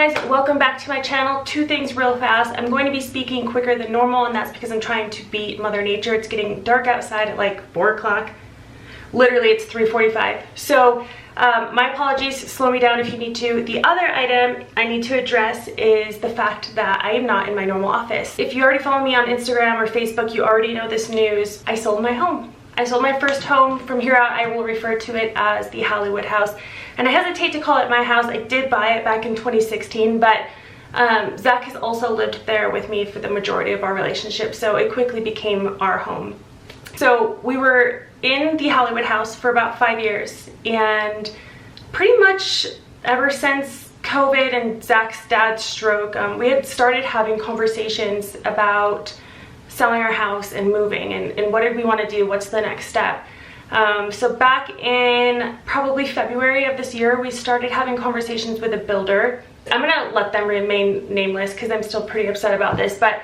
guys, welcome back to my channel. Two things real fast. I'm going to be speaking quicker than normal, and that's because I'm trying to beat Mother Nature. It's getting dark outside at like 4 o'clock. Literally, it's 3:45. So my apologies, slow me down if you need to. The other item I need to address is the fact that I am not in my normal office. If you already follow me on Instagram or Facebook, you already know this news. I sold my home. I sold my first home. From here out, I will refer to it as the Hollywood house. And I hesitate to call it my house. I did buy it back in 2016, but Zach has also lived there with me for the majority of our relationship, so it quickly became our home. So we were in the Hollywood house for about 5 years, and pretty much ever since COVID and Zach's dad's stroke, we had started having conversations about selling our house and moving, and what did we want to do, what's the next step. So back in probably February of this year, we started having conversations with a builder. I'm gonna let them remain nameless because I'm still pretty upset about this, but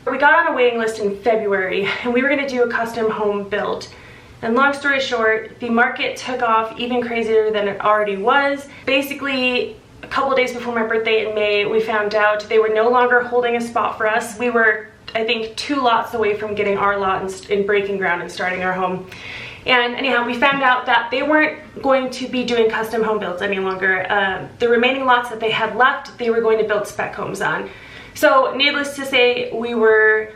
we got on a waiting list in February and we were gonna do a custom home build. And long story short, the market took off even crazier than it already was. Basically, a couple days before my birthday in May, we found out they were no longer holding a spot for us. We were, I think, 2 lots away from getting our lot and breaking ground and starting our home. And anyhow, we found out that they weren't going to be doing custom home builds any longer. The remaining lots that they had left, they were going to build spec homes on. So needless to say, we were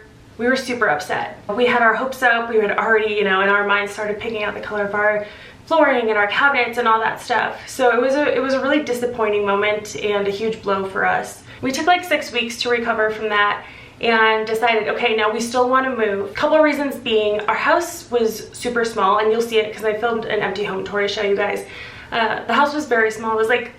super upset. We had our hopes up. We had already, in our minds started picking out the color of our flooring and our cabinets and all that stuff. So it was a really disappointing moment and a huge blow for us. We took like 6 weeks to recover from that and decided, okay, now we still want to move. A couple of reasons being, our house was super small, and you'll see it because I filmed an empty home tour to show you guys. The house was very small. It was like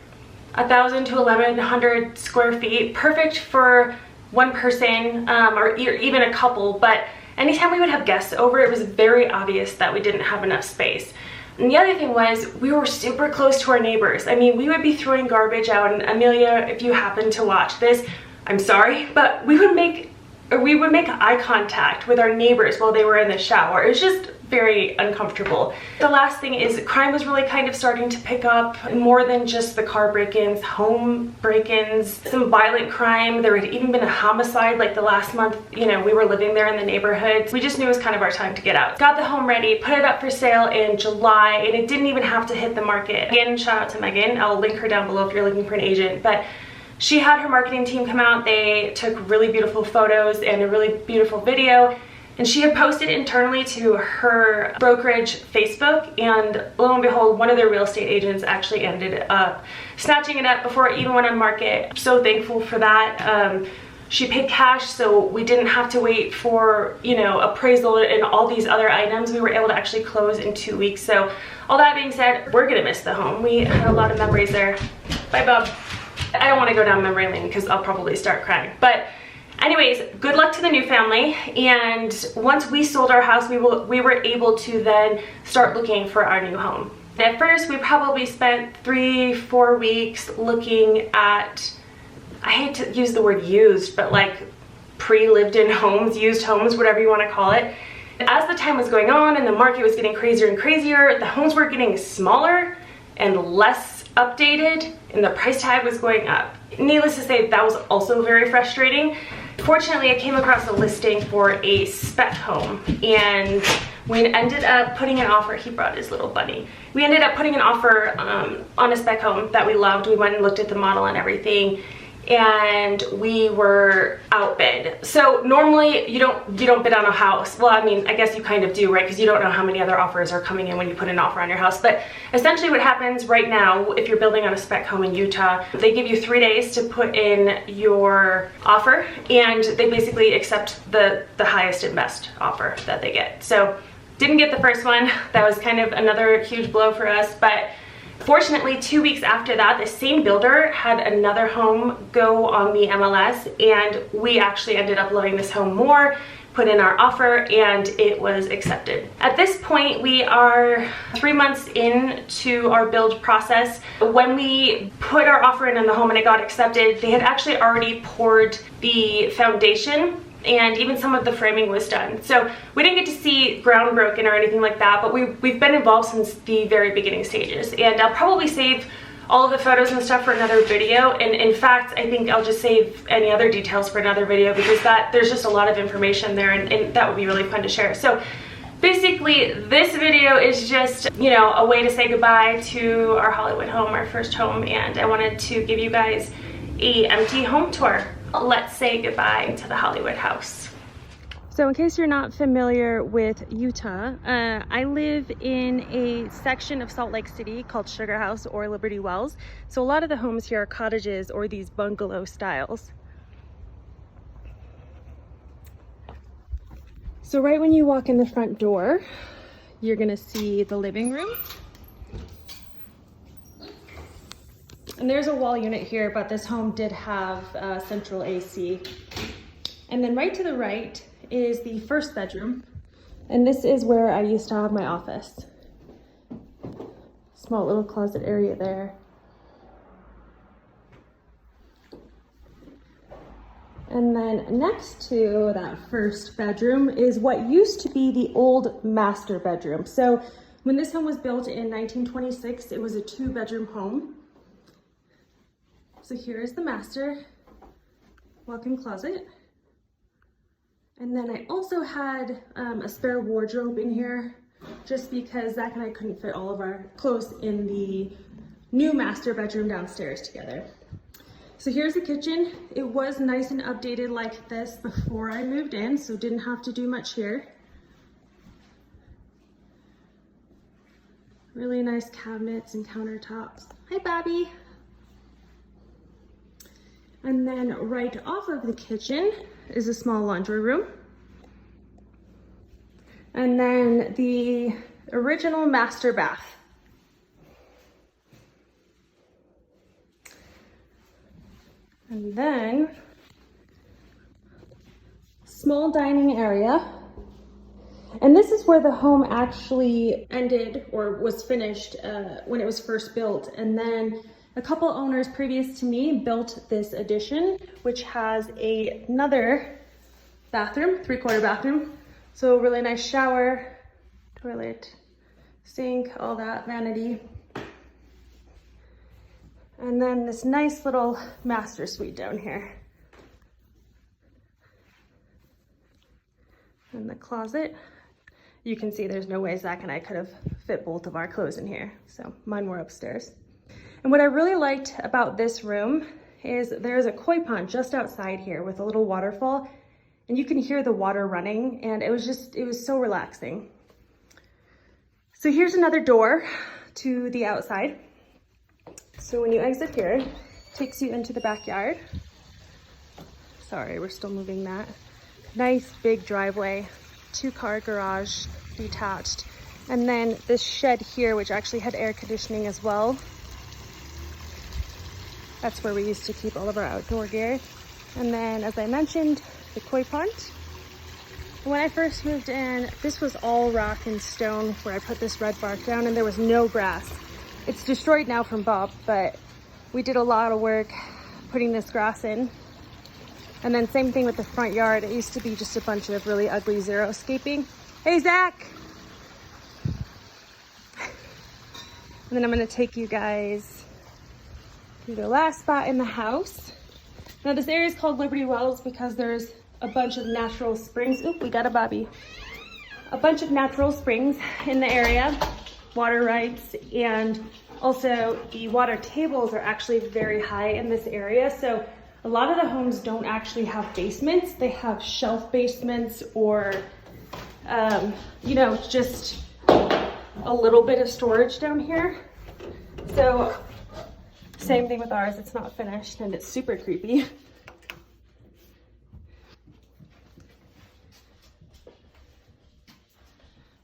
1,000 to 1,100 square feet, perfect for one person or even a couple, but anytime we would have guests over, it was very obvious that we didn't have enough space. And the other thing was, we were super close to our neighbors. I mean, we would be throwing garbage out, and Amelia, if you happen to watch this, I'm sorry, but we would make eye contact with our neighbors while they were in the shower. It was just very uncomfortable. The last thing is, crime was really kind of starting to pick up, more than just the car break-ins, home break-ins, some violent crime. There had even been a homicide like the last month. We were living there in the neighborhood. We just knew it was kind of our time to get out. Got the home ready, put it up for sale in July, and it didn't even have to hit the market. Again, shout out to Megan. I'll link her down below if you're looking for an agent, but she had her marketing team come out. They took really beautiful photos and a really beautiful video, and she had posted internally to her brokerage Facebook, and lo and behold, one of their real estate agents actually ended up snatching it up before it even went on market. I'm so thankful for that. She paid cash, so we didn't have to wait for, appraisal and all these other items. We were able to actually close in 2 weeks. So all that being said, we're gonna miss the home. We had a lot of memories there. Bye, Bob. I don't want to go down memory lane because I'll probably start crying. But anyways, good luck to the new family. And once we sold our house, we were able to then start looking for our new home. At first, we probably spent 3-4 weeks looking at, I hate to use the word used, but like pre-lived in homes, used homes, whatever you want to call it. As the time was going on and the market was getting crazier and crazier, the homes were getting smaller and less updated, and the price tag was going up. Needless to say, that was also very frustrating. Fortunately, I came across a listing for a spec home, and we ended up putting an offer. He brought his little bunny. We ended up putting an offer on a spec home that we loved. We went and looked at the model and everything, and we were outbid. So normally you don't bid on a house. Well, I mean, I guess you kind of do, right? Because you don't know how many other offers are coming in when you put an offer on your house. But essentially what happens right now, if you're building on a spec home in Utah, they give you 3 days to put in your offer, and they basically accept the highest and best offer that they get. So didn't get the first one. That was kind of another huge blow for us, but fortunately, 2 weeks after that, the same builder had another home go on the MLS, and we actually ended up loving this home more, put in our offer, and it was accepted. At this point, we are 3 months into our build process. When we put our offer in on the home and it got accepted, they had actually already poured the foundation, and even some of the framing was done. So we didn't get to see ground broken or anything like that, but we've been involved since the very beginning stages. And I'll probably save all of the photos and stuff for another video. And in fact, I think I'll just save any other details for another video, because there's just a lot of information there, and that would be really fun to share. So basically, this video is just, you know, a way to say goodbye to our Hollywood home, our first home, and I wanted to give you guys a empty home tour. Let's say goodbye to the Hollywood house. So in case you're not familiar with Utah, I live in a section of Salt Lake City called Sugar House or Liberty Wells. So a lot of the homes here are cottages or these bungalow styles. So right when you walk in the front door, you're gonna see the living room. And there's a wall unit here, but this home did have central AC. And then right to the right is the first bedroom. And this is where I used to have my office. Small little closet area there. And then next to that first bedroom is what used to be the old master bedroom. So when this home was built in 1926, it was a 2-bedroom home. So here is the master walk-in closet. And then I also had a spare wardrobe in here, just because Zach and I couldn't fit all of our clothes in the new master bedroom downstairs together. So here's the kitchen. It was nice and updated like this before I moved in, so didn't have to do much here. Really nice cabinets and countertops. Hi, Bobby. And then right off of the kitchen is a small laundry room. And then the original master bath. And then small dining area. And this is where the home actually ended or was finished when it was first built. And then a couple owners previous to me built this addition, which has another bathroom, 3/4 bathroom. So really nice shower, toilet, sink, all that vanity. And then this nice little master suite down here. And the closet. You can see there's no way Zach and I could have fit both of our clothes in here. So mine were upstairs. And what I really liked about this room is there's a koi pond just outside here with a little waterfall, and you can hear the water running, and it was so relaxing. So here's another door to the outside. So when you exit here, it takes you into the backyard. Sorry, we're still moving that. Nice big driveway, 2-car garage, detached. And then this shed here, which actually had air conditioning as well. That's where we used to keep all of our outdoor gear. And then, as I mentioned, the koi pond. When I first moved in, this was all rock and stone where I put this red bark down, and there was no grass. It's destroyed now from Bob, but we did a lot of work putting this grass in. And then same thing with the front yard. It used to be just a bunch of really ugly xeriscaping. Hey, Zach! And then I'm gonna take you guys to the last spot in the house. Now this area is called Liberty Wells because there's a bunch of natural springs. Oop, we got a Bobby. A bunch of natural springs in the area, water rights, and also the water tables are actually very high in this area. So a lot of the homes don't actually have basements. They have shelf basements or, you know, just a little bit of storage down here. So same thing with ours, it's not finished and it's super creepy.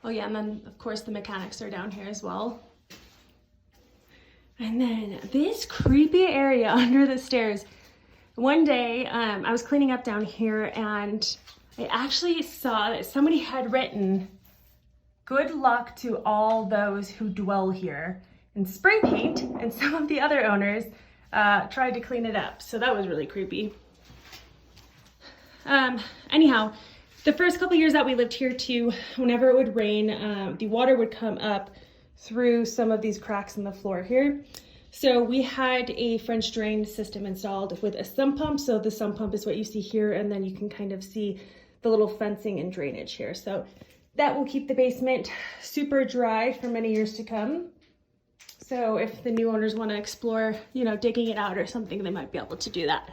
Oh yeah, and then of course the mechanics are down here as well. And then this creepy area under the stairs. One day I was cleaning up down here and I actually saw that somebody had written, "Good luck to all those who dwell here," in spray paint, and some of the other owners tried to clean it up. So that was really creepy. Anyhow, the first couple years that we lived here too, whenever it would rain, the water would come up through some of these cracks in the floor here. So we had a French drain system installed with a sump pump. So the sump pump is what you see here, and then you can kind of see the little fencing and drainage here. So that will keep the basement super dry for many years to come. So if the new owners want to explore, you know, digging it out or something, they might be able to do that.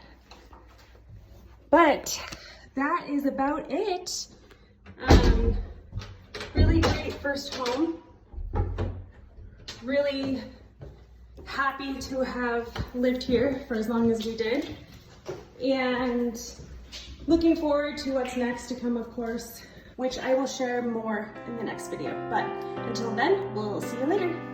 But that is about it. Really great first home. Really happy to have lived here for as long as we did. And looking forward to what's next to come, of course, which I will share more in the next video. But until then, we'll see you later.